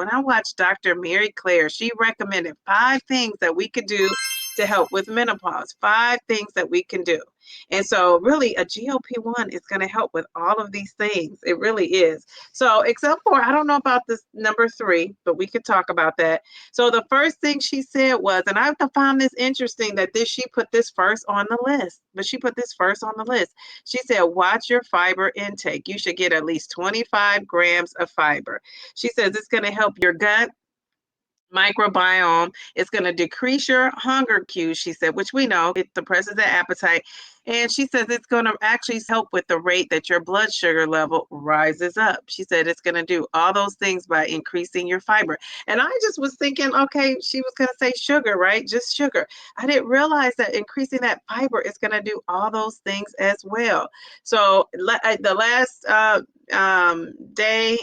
When I watched Dr. Mary Claire, she recommended 5 things that we could do to help with menopause, 5 things that we can do. And so really a GLP-1 is going to help with all of these things. It really is. So except for, I don't know about this number 3, but we could talk about that. So the first thing she said was, and I found this interesting that she put this first on the list, but she put this first on the list. She said, watch your fiber intake. You should get at least 25 grams of fiber. She says it's going to help your gut microbiome. It's going to decrease your hunger cues, she said, which we know it suppresses the appetite. And she says it's going to actually help with the rate that your blood sugar level rises up. She said it's going to do all those things by increasing your fiber. And I just was thinking, okay, she was going to say sugar, right? Just sugar. I didn't realize that increasing that fiber is going to do all those things as well. So the last day,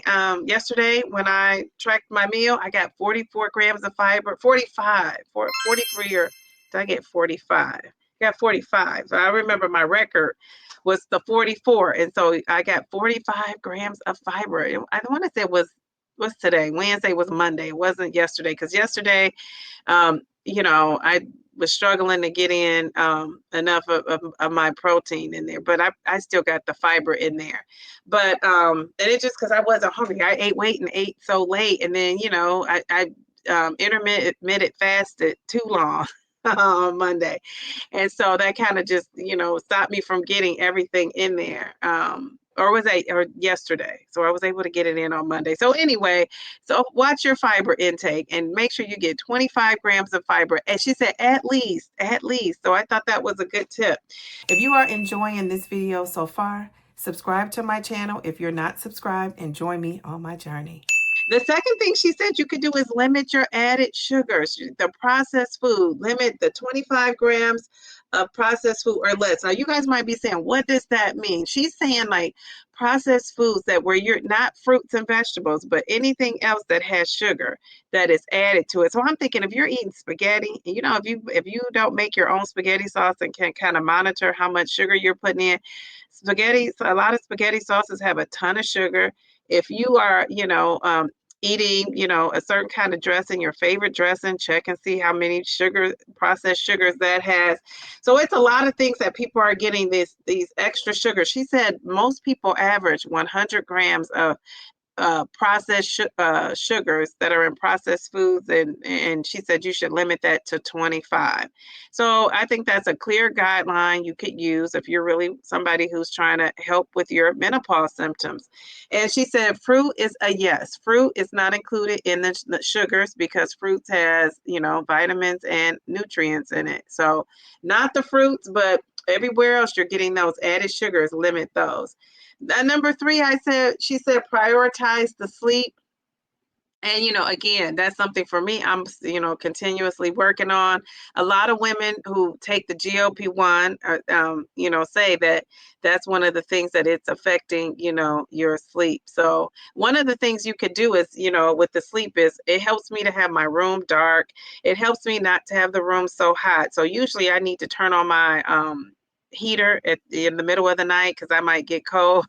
yesterday, when I tracked my meal, I got 44 grams of fiber, 43, or did I get 45? Got 45. So I remember my record was the 44. And so I got 45 grams of fiber. I want to say it was, what's today? Wednesday was Monday. It wasn't yesterday. Because yesterday, I was struggling to get in enough of my protein in there, but I still got the fiber in there. But and it's just because I wasn't hungry. I ate late and ate so late, and then I intermittent fasted too long on Monday, and so that kind of just stopped me from getting everything in there. Or yesterday. So I was able to get it in on Monday. So anyway, so watch your fiber intake and make sure you get 25 grams of fiber. And she said, at least. So I thought that was a good tip. If you are enjoying this video so far, subscribe to my channel if you're not subscribed and join me on my journey. The second thing she said you could do is limit your added sugars, the processed food. Limit the 25 grams of processed food or less. Now, you guys might be saying, what does that mean? She's saying like processed foods that where you're not fruits and vegetables, but anything else that has sugar that is added to it. So I'm thinking if you're eating spaghetti, if you don't make your own spaghetti sauce and can kind of monitor how much sugar you're putting in, a lot of spaghetti sauces have a ton of sugar. If you are, eating, a certain kind of dressing, your favorite dressing, check and see how many processed sugars that has. So it's a lot of things that people are getting these extra sugars. She said most people average 100 grams of processed sugars that are in processed foods, and she said you should limit that to 25. So I think that's a clear guideline you could use if you're really somebody who's trying to help with your menopause symptoms. And she said fruit is a yes. Fruit is not included in the sugars because fruits has vitamins and nutrients in it. So not the fruits, but everywhere else you're getting those added sugars, limit those. Number 3, she said prioritize the sleep. And, again, that's something for me, I'm, continuously working on. A lot of women who take the GLP-1, say that that's one of the things that it's affecting, your sleep. So one of the things you could do is, with the sleep is it helps me to have my room dark. It helps me not to have the room so hot. So usually I need to turn on my, heater in the middle of the night because I might get cold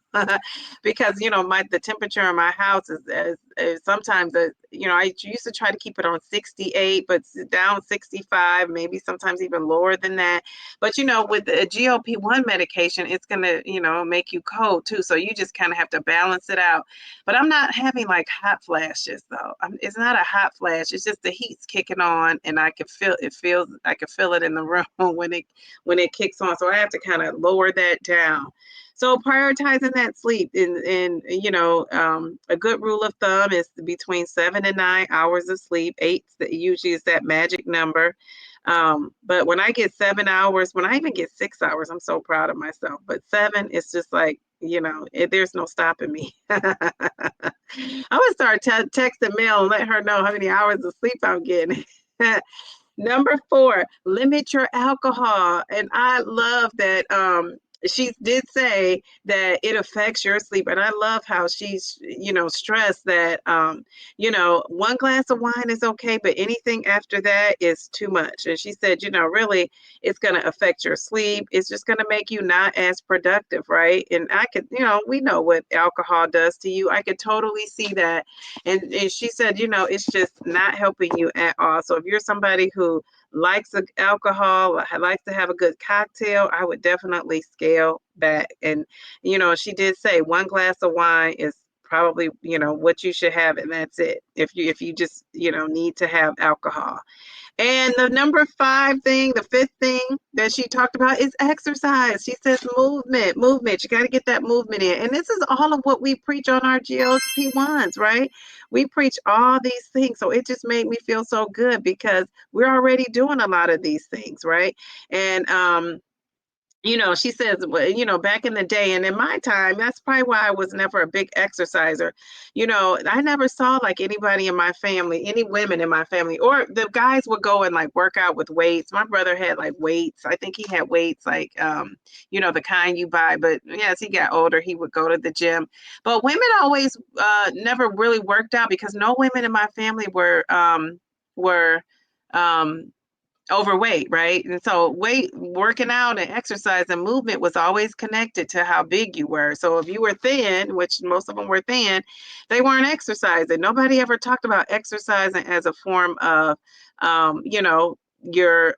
because the temperature in my house is sometimes I used to try to keep it on 68 but down 65, maybe sometimes even lower than that. But with the GLP-1 medication, it's gonna make you cold too, so you just kind of have to balance it out. But I'm not having like hot flashes though. It's not a hot flash, it's just the heat's kicking on and I can feel it in the room when it kicks on. So I have to kind of lower that down. So prioritizing that sleep and a good rule of thumb is between 7 and 9 hours of sleep. 8 usually is that magic number. But when I get 7 hours, when I even get 6 hours, I'm so proud of myself. But 7, it's just like, there's no stopping me. I'm gonna start texting Mel and let her know how many hours of sleep I'm getting. Number 4, limit your alcohol. And I love that she did say that it affects your sleep, and I love how she's, stressed that, 1 glass of wine is okay, but anything after that is too much. And she said, really, it's going to affect your sleep. It's just going to make you not as productive, right? And I could, we know what alcohol does to you. I could totally see that. And she said, it's just not helping you at all. So if you're somebody who likes alcohol, likes to have a good cocktail, I would definitely scale back. And, she did say 1 glass of wine is probably, what you should have, and that's it. If you just, need to have alcohol. And the number 5 thing, the 5th thing that she talked about is exercise. She says movement, movement. You got to get that movement in. And this is all of what we preach on our GLP-1s, right? We preach all these things. So it just made me feel so good because we're already doing a lot of these things, right? And she says, well, back in the day and in my time, that's probably why I was never a big exerciser. I never saw like anybody in my family, any women in my family, or the guys would go and like work out with weights. My brother had like weights. I think he had weights like, the kind you buy. But as he got older, he would go to the gym. But women always never really worked out because no women in my family were overweight, right? And so working out and exercise and movement was always connected to how big you were. So if you were thin, which most of them were thin, they weren't exercising. Nobody ever talked about exercising as a form of, your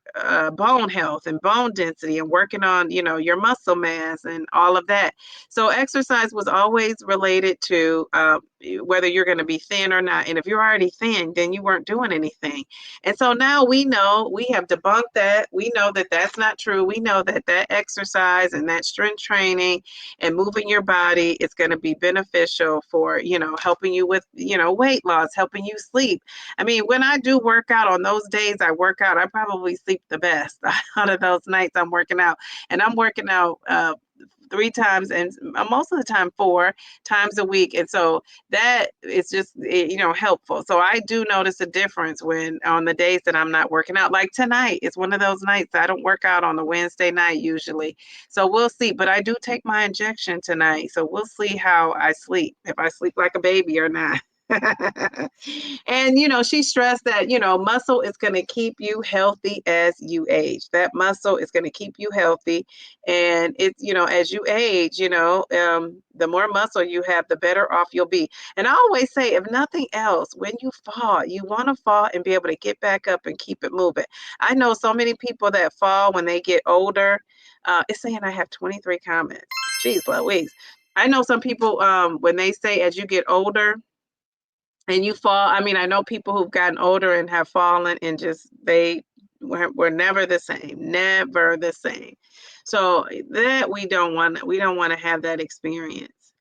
bone health and bone density and working on, your muscle mass and all of that. So exercise was always related to whether you're going to be thin or not. And if you're already thin, then you weren't doing anything. And so now we know, we have debunked that. We know that that's not true. We know that that exercise and that strength training and moving your body is going to be beneficial for, helping you with, weight loss, helping you sleep. I mean, when I do work out, on those days I work out, I probably sleep the best out of those nights I'm working out. And I'm working out 3 times and most of the time 4 times a week. And so that is just, helpful. So I do notice a difference when on the days that I'm not working out. Like tonight, it's one of those nights I don't work out on a Wednesday night usually. So we'll see. But I do take my injection tonight. So we'll see how I sleep, if I sleep like a baby or not. And she stressed that muscle is going to keep you healthy as you age. That muscle is going to keep you healthy, and it's as you age, the more muscle you have, the better off you'll be. And I always say, if nothing else, when you fall, you want to fall and be able to get back up and keep it moving. I know so many people that fall when they get older. It's saying I have 23 comments. Jeez Louise. I know some people when they say as you get older and you fall. I mean, I know people who've gotten older and have fallen and just they were never the same, never the same. So that we don't want to have that experience.